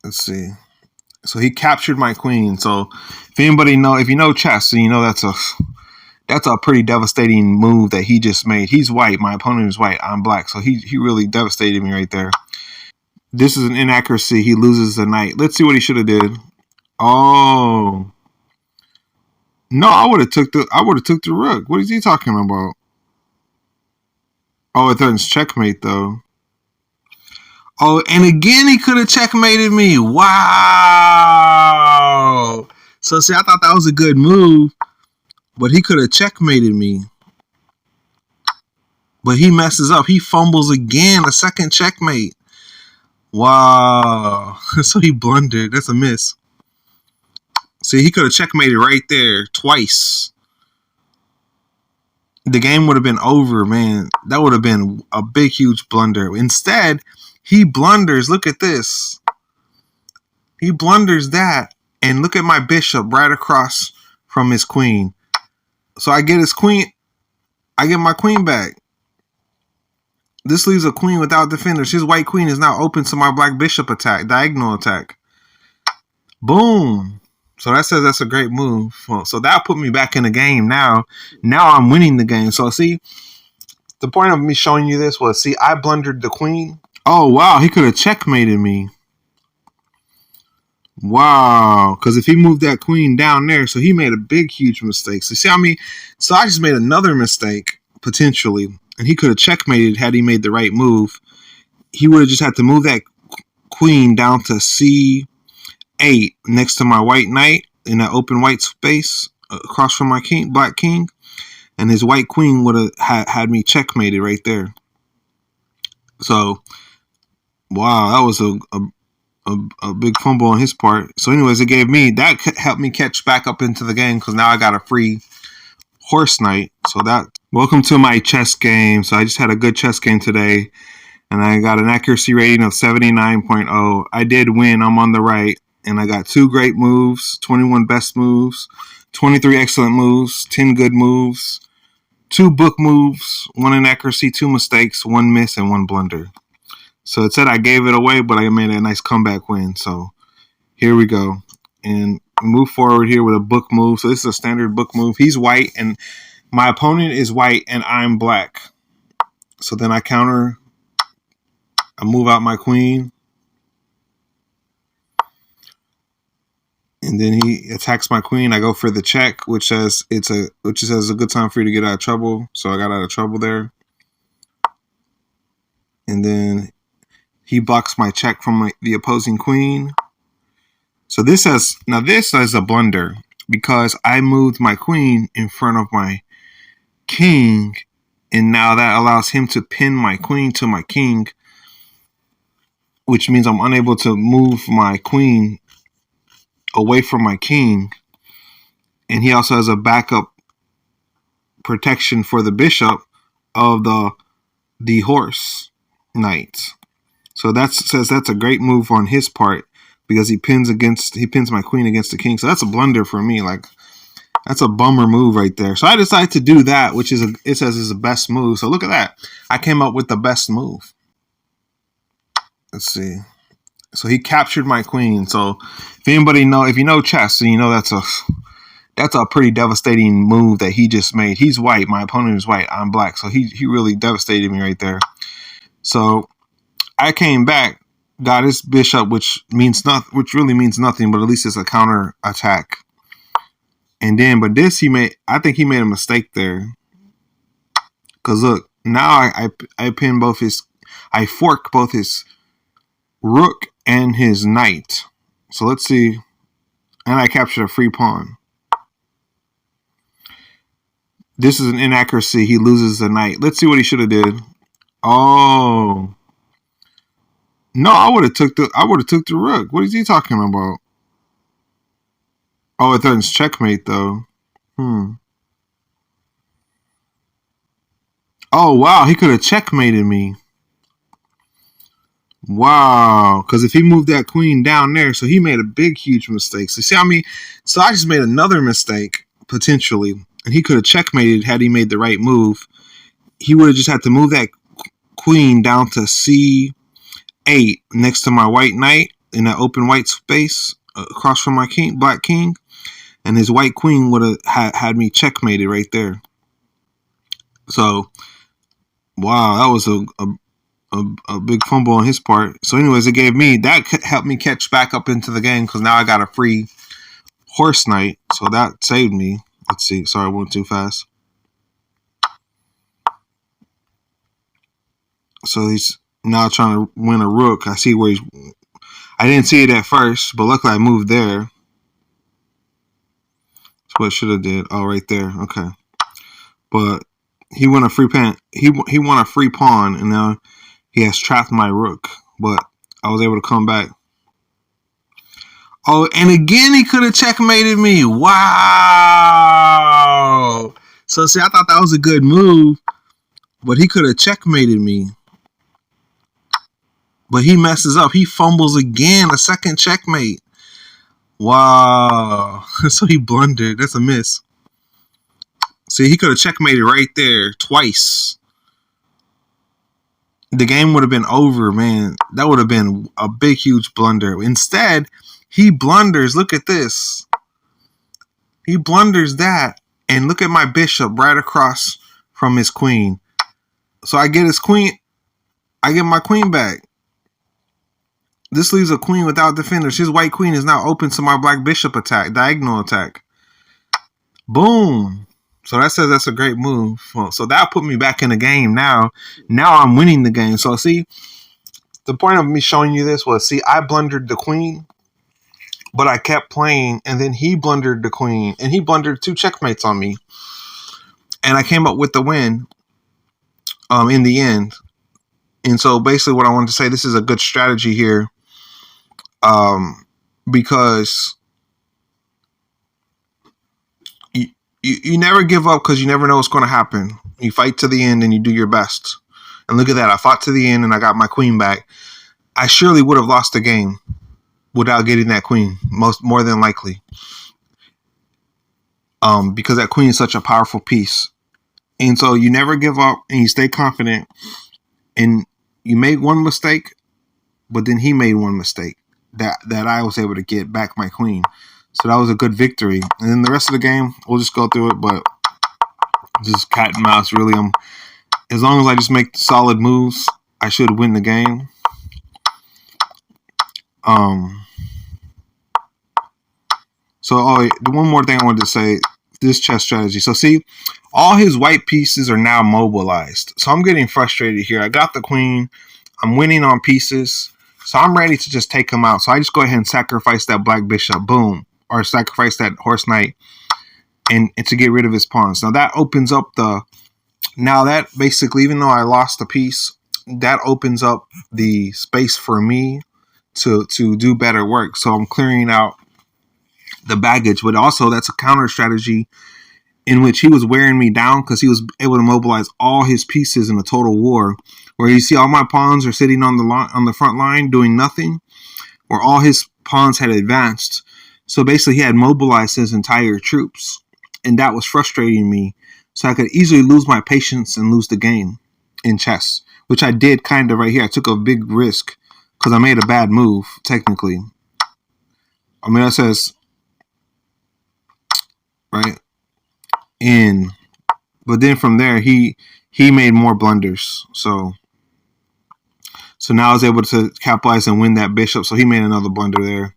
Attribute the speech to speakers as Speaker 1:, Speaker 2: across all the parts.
Speaker 1: Let's see. So he captured my queen. So if you know chess, then you know that's a pretty devastating move that he just made. He's white. My opponent is white. I'm black. So he really devastated me right there. This is an inaccuracy. He loses the knight. Let's see what he should have did. Oh. No, I would have took the rook. What is he talking about? Oh, it threatens checkmate though. Oh, and again he could have checkmated me. Wow. So see, I thought that was a good move, but he could have checkmated me. But he messes up. He fumbles again. A second checkmate. Wow. So he blundered. That's a miss. See, he could have checkmated right there twice. The game would have been over, man. That would have been a big, huge blunder. Instead, he blunders. Look at this. He blunders that. And look at my bishop right across from his queen. So I get his queen. I get my queen back. This leaves a queen without defenders. His white queen is now open to my black bishop attack. Diagonal attack. Boom. So that says that's a great move. So that put me back in the game now. Now I'm winning the game. So see, the point of me showing you this was, see, I blundered the queen. Oh, wow. He could have checkmated me. Wow. Because if he moved that queen down there, so he made a big, huge mistake. So see how so I just made another mistake, potentially. And he could have checkmated had he made the right move. He would have just had to move that queen down to C8 next to my white knight in that open white space across from my king, black king, and his white queen would have had me checkmated right there. So, wow, that was a big fumble on his part. So, anyways, it gave me that helped me catch back up into the game because now I got a free horse knight. So that welcome to my chess game. So I just had a good chess game today, and I got an accuracy rating of 79.0. I did win. I'm on the right. And I got 2 great moves, 21 best moves, 23 excellent moves, 10 good moves, 2 book moves, 1 inaccuracy, 2 mistakes, 1 miss, and 1 blunder. So it said I gave it away, but I made a nice comeback win. So here we go. And move forward here with a book move. So this is a standard book move. He's white, and my opponent is white, and I'm black. So then I counter. I move out my queen. And then he attacks my queen. I go for the check, which says a good time for you to get out of trouble. So I got out of trouble there. And then he blocks my check from the opposing queen. So this says a blunder because I moved my queen in front of my king, and now that allows him to pin my queen to my king, which means I'm unable to move my queen away from my king, and he also has a backup protection for the bishop of the horse knight. So that says that's a great move on his part because he pins my queen against the king. So that's a blunder for me. Like, that's a bummer move right there. So I decided to do that, which it says is the best move. So look at that. I came up with the best move. Let's see. So he captured my queen. So if you know chess, then you know that's a pretty devastating move that he just made. He's white. My opponent is white. I'm black. So he really devastated me right there. So I came back, got his bishop, which really means nothing, but at least it's a counter attack. And then, but this I think he made a mistake there. Cause look, now I pin I fork both his rook and his knight. So let's see. And I captured a free pawn. This is an inaccuracy. He loses the knight. Let's see what he should have did. Oh. No, I would have took the rook. What is he talking about? Oh, it threatens checkmate though. Oh, wow, he could have checkmated me. Wow, because if he moved that queen down there, so he made a big, huge mistake. So see how so I just made another mistake, potentially, and he could have checkmated had he made the right move. He would have just had to move that queen down to C8 next to my white knight in that open white space across from my king, black king, and his white queen would have had me checkmated right there. So, wow, that was a big fumble on his part. So anyways, it gave me, that helped me catch back up into the game because now I got a free horse knight. So that saved me. Let's see. Sorry, I went too fast. So he's now trying to win a rook. I see where he's... I didn't see it at first, but luckily I moved there. That's what I should have did. Oh, right there. Okay. But he won a free pawn. He won a free pawn, and now he has trapped my rook. But I was able to come back. Oh, and again he could have checkmated me. Wow. So see, I thought that was a good move, but he could have checkmated me. But he messes up. He fumbles again. A second checkmate. Wow. So he blundered. That's a miss. See, he could have checkmated right there twice. The game would have been over, man. That would have been a big, huge blunder. Instead, he blunders. Look at this. He blunders that. And look at my bishop right across from his queen. So I get his queen. I get my queen back. This leaves a queen without defenders. His white queen is now open to my black bishop attack, diagonal attack. Boom. So that says that's a great move. So that put me back in the game now. Now I'm winning the game. So see, the point of me showing you this was, see, I blundered the queen, but I kept playing, and then he blundered the queen, and he blundered 2 checkmates on me. And I came up with the win in the end. And so basically what I wanted to say, this is a good strategy here. Because you never give up, because you never know what's going to happen. You fight to the end and you do your best. And look at that. I fought to the end and I got my queen back. I surely would have lost the game without getting that queen, more than likely. Because that queen is such a powerful piece. And so you never give up and you stay confident. And you made one mistake, but then he made one mistake that I was able to get back my queen. So that was a good victory. And then the rest of the game, we'll just go through it, but just cat and mouse, really. As long as I just make solid moves, I should win the game. So one more thing I wanted to say, this chess strategy. So see, all his white pieces are now mobilized. So I'm getting frustrated here. I got the queen. I'm winning on pieces. So I'm ready to just take him out. So I just go ahead and sacrifice that black bishop. Boom. Or sacrifice that horse knight and to get rid of his pawns. Now that opens up now that basically, even though I lost a piece, that opens up the space for me to do better work. So I'm clearing out the baggage, but also that's a counter strategy in which he was wearing me down because he was able to mobilize all his pieces in a total war, where you see all my pawns are sitting on the front line doing nothing, where all his pawns had advanced. So basically he had mobilized his entire troops, and that was frustrating me. So I could easily lose my patience and lose the game in chess, which I did kind of right here. I took a big risk because I made a bad move, technically. I mean, that says, right, in. But then from there, he made more blunders. So now I was able to capitalize and win that bishop. So he made another blunder there.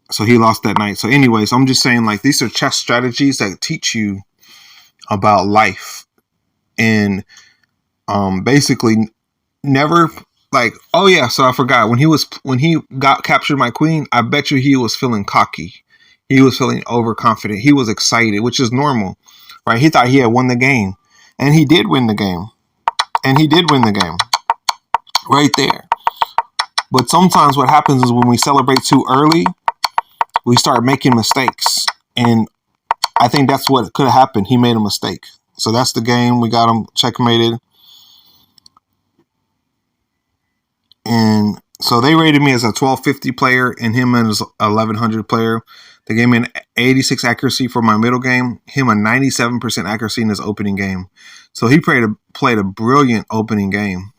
Speaker 1: So he lost that knight. So anyways, I'm just saying, like, these are chess strategies that teach you about life. And basically never, like, oh yeah, so I forgot. When he captured my queen, I bet you he was feeling cocky. He was feeling overconfident. He was excited, which is normal, right? He thought he had won the game. And he did win the game. And he did win the game. Right there. But sometimes what happens is when we celebrate too early, we start making mistakes. And I think that's what could have happened. He made a mistake. So that's the game. We got him checkmated. And so they rated me as a 1250 player and him as 1100 player. They gave me an 86 accuracy for my middle game, him a 97% accuracy in his opening game. So he played a brilliant opening game.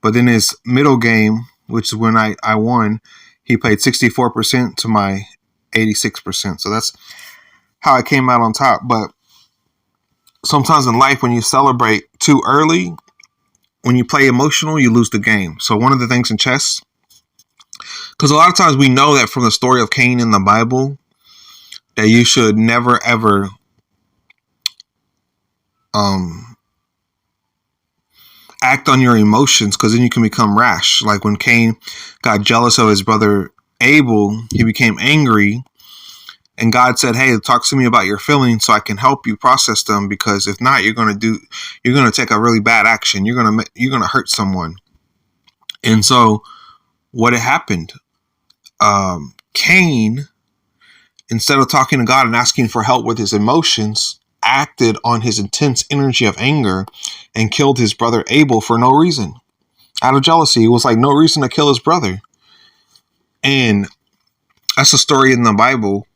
Speaker 1: But then his middle game, which is when I won. He played 64% to my 86%. So that's how I came out on top. But sometimes in life, when you celebrate too early, when you play emotional, you lose the game. So one of the things in chess, because a lot of times we know that from the story of Cain in the Bible, that you should never ever act on your emotions, because then you can become rash. Like when Cain got jealous of his brother Abel, he became angry, and God said, "Hey, talk to me about your feelings so I can help you process them, because if not, you're going to take a really bad action. You're going to hurt someone." And so what had happened, Cain, instead of talking to God and asking for help with his emotions, acted on his intense energy of anger and killed his brother Abel for no reason. Out of jealousy. It was like no reason to kill his brother. And that's a story in the Bible.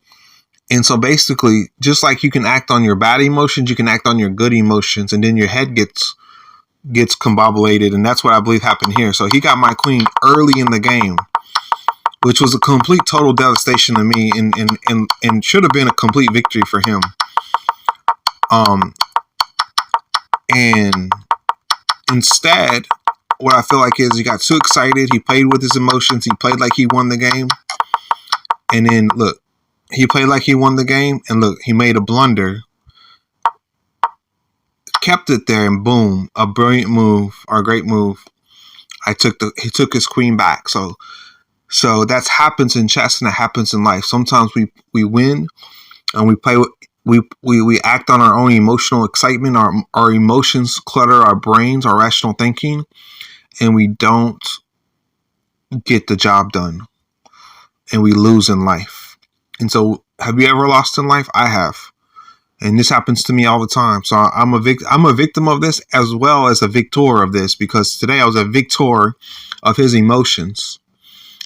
Speaker 1: And so basically, just like you can act on your bad emotions, you can act on your good emotions, and then your head gets combobulated. And that's what I believe happened here. So he got my queen early in the game, which was a complete total devastation to me, and should have been a complete victory for him. And instead, what I feel like is he got too excited. He played with his emotions. He played like he won the game. And then look, he played like he won the game. And look, he made a blunder, kept it there, and boom, a brilliant move, or a great move. He took his queen back. So that happens in chess, and it happens in life. Sometimes we win, and we play with, we act on our own emotional excitement. Our emotions clutter our brains, our rational thinking, and we don't get the job done, and we lose in life. And so, have you ever lost in life? I have, and this happens to me all the time. So I'm a victim of this, as well as a victor of this, because today I was a victor of his emotions.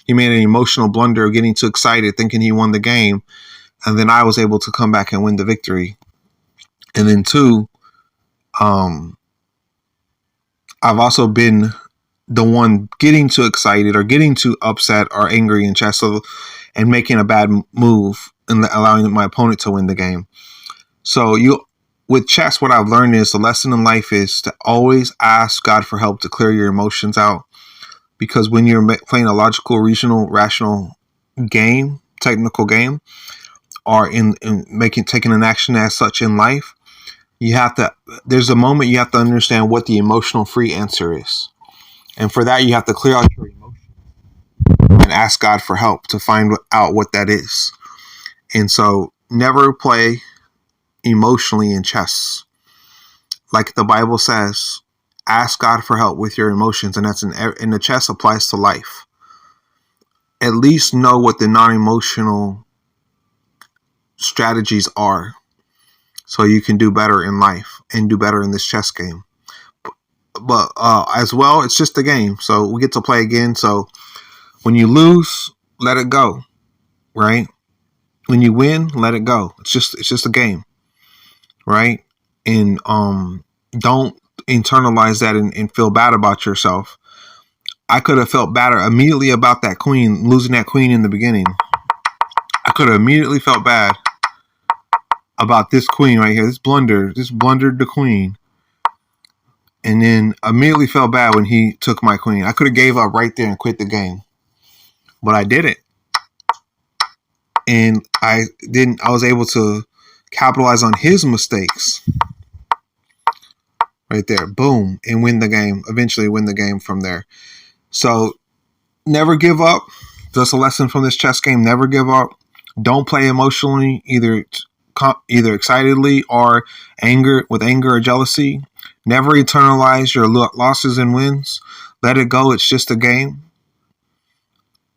Speaker 1: He made an emotional blunder, getting too excited, thinking he won the game, and then I was able to come back and win the victory. And then two, I've also been the one getting too excited or getting too upset or angry in chess, and making a bad move and allowing my opponent to win the game. So with chess, what I've learned is the lesson in life is to always ask God for help to clear your emotions out, because when you're playing a logical, reasonable, rational game, technical game, or taking an action as such in life, there's a moment you have to understand what the emotional free answer is. And for that, you have to clear out your emotions and ask God for help to find out what that is. And so never play emotionally in chess. Like the Bible says, ask God for help with your emotions. And that's in the chess applies to life. At least know what the non-emotional strategies are, so you can do better in life and do better in this chess game. But as well, it's just a game, so we get to play again. So when you lose, let it go, right? When you win, let it go. It's just a game, right? And don't internalize that and feel bad about yourself. I could have felt better immediately about that queen, losing that queen in the beginning. I could have immediately felt bad about this queen right here. This blundered the queen. And then immediately felt bad when he took my queen. I could have gave up right there and quit the game. But I didn't. And I was able to capitalize on his mistakes. Right there. Boom. And win the game. Eventually win the game from there. So never give up. That's a lesson from this chess game. Never give up. Don't play emotionally, either excitedly or anger or jealousy. Never internalize your losses and wins. Let it go. It's just a game.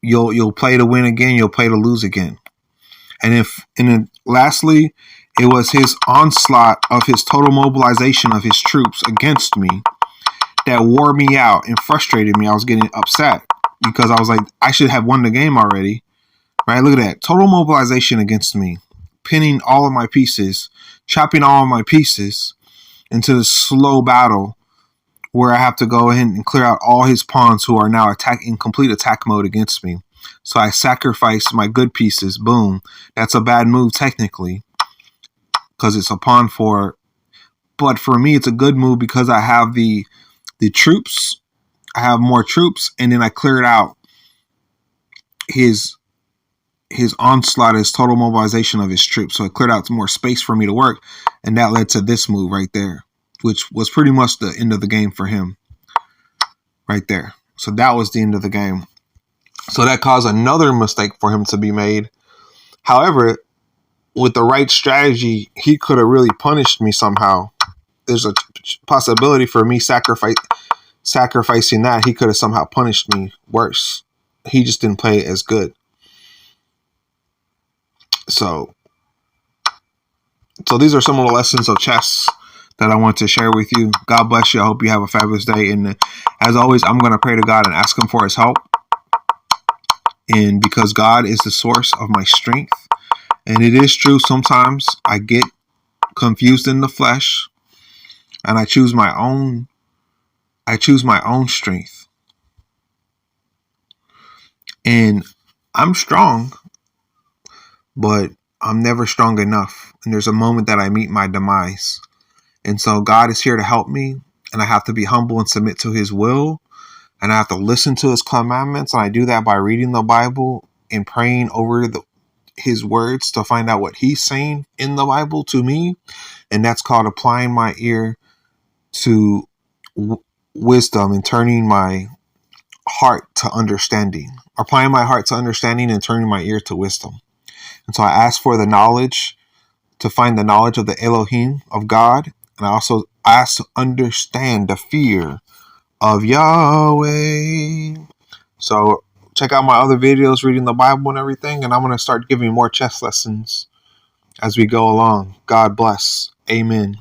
Speaker 1: You'll play to win again. You'll play to lose again. And then lastly, it was his onslaught of his total mobilization of his troops against me that wore me out and frustrated me. I was getting upset because I was like, I should have won the game already. Right? Look at that. Total mobilization against me. Pinning all of my pieces. Chopping all of my pieces into the slow battle where I have to go ahead and clear out all his pawns who are now in complete attack mode against me. So I sacrifice my good pieces. Boom. That's a bad move technically, because it's a pawn for. But for me, it's a good move because I have the troops. I have more troops, and then I cleared out his onslaught, his total mobilization of his troops. So it cleared out more space for me to work, and that led to this move right there, which was pretty much the end of the game for him right there. So that was the end of the game. So that caused another mistake for him to be made. However, with the right strategy, he could have really punished me somehow. There's a possibility for me sacrificing that. He could have somehow punished me worse. He just didn't play as good. So these are some of the lessons of chess that I want to share with you. God bless you. I hope you have a fabulous day. And as always, I'm going to pray to God and ask him for his help. And because God is the source of my strength. And it is true, sometimes I get confused in the flesh and I choose my own strength. And I'm strong, but I'm never strong enough. And there's a moment that I meet my demise. And so God is here to help me, and I have to be humble and submit to his will, and I have to listen to his commandments. And I do that by reading the Bible and praying over his words to find out what he's saying in the Bible to me. And that's called applying my ear to wisdom and turning my heart to understanding. Applying my heart to understanding and turning my ear to wisdom. And so I ask for the knowledge, to find the knowledge of the Elohim, of God. And I also ask to understand the fear of Yahweh. So check out my other videos reading the Bible and everything. And I'm going to start giving more chess lessons as we go along. God bless. Amen.